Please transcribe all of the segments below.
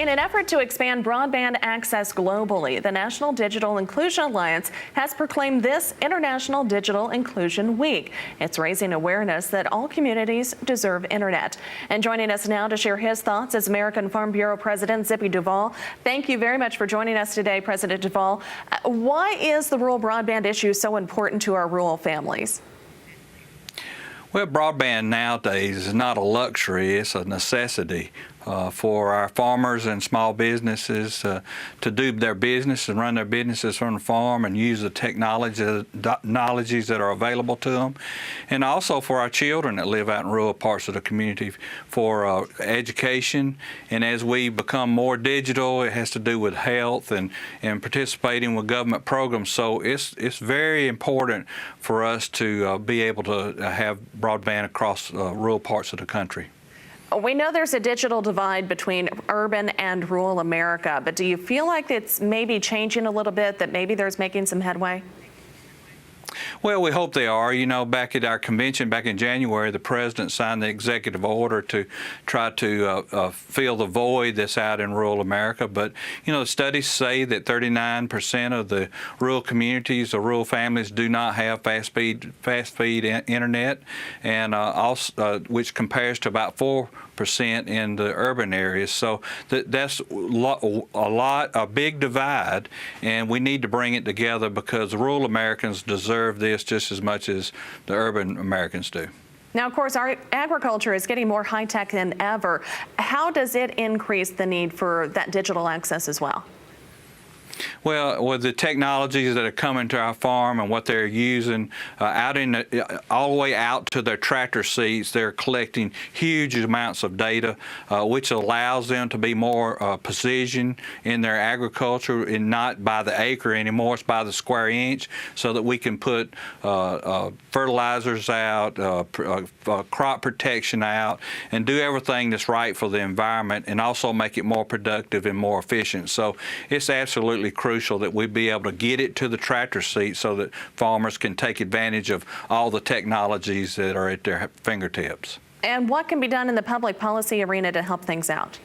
In an effort to expand broadband access globally, the National Digital Inclusion Alliance has proclaimed this International Digital Inclusion Week. It's raising awareness that all communities deserve internet. And joining us now to share his thoughts is American Farm Bureau President Zippy Duvall. Thank you very much for joining us today, President Duvall. Why is the rural broadband issue so important to our rural families? Well, broadband nowadays is not a luxury, it's a necessity for our farmers and small businesses to do their business and run their businesses from the farm and use the technologies that are available to them. And also for our children that live out in rural parts of the community for education. And as we become more digital, it has to do with health and participating with government programs. So it's very important for us to be able to have broadband across rural parts of the country. We know there's a digital divide between urban and rural America, but do you feel like it's maybe changing a little bit, that maybe there's making some headway? Well, we hope they are. You know, back at our convention back in January, the president signed the executive order to try to fill the void that's out in rural America. But, you know, the studies say that 39% of the rural communities or rural families do not have fast speed internet, and which compares to about 4% in the urban areas. So that's a big divide, and we need to bring it together because rural Americans deserve this just as much as the urban Americans do. Now, of course, our agriculture is getting more high-tech than ever. How does it increase the need for that digital access as well? Well, with the technologies that are coming to our farm and what they're using all the way out to their tractor seats, they're collecting huge amounts of data, which allows them to be more precision in their agriculture, and not by the acre anymore, it's by the square inch, so that we can put fertilizers out, crop protection out, and do everything that's right for the environment, and also make it more productive and more efficient. So it's absolutely crucial that we be able to get it to the tractor seat so that farmers can take advantage of all the technologies that are at their fingertips. And what can be done in the public policy arena to help things out?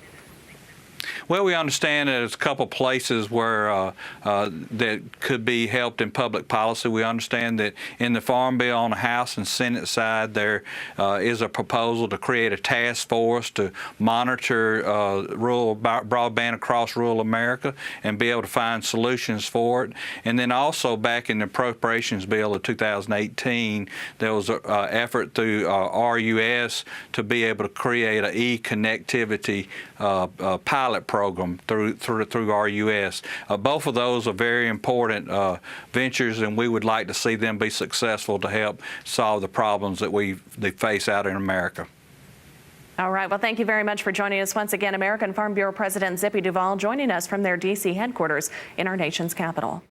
Well, we understand that there's a couple places where that could be helped in public policy. We understand that in the Farm Bill on the House and Senate side, there is a proposal to create a task force to monitor rural broadband across rural America and be able to find solutions for it. And then also back in the Appropriations Bill of 2018, there was an effort through RUS to be able to create an e-connectivity pilot program through RUS. Both of those are very important ventures, and we would like to see them be successful to help solve the problems that they face out in America. All right. Well, thank you very much for joining us once again. American Farm Bureau President Zippy Duvall joining us from their D.C. headquarters in our nation's capital.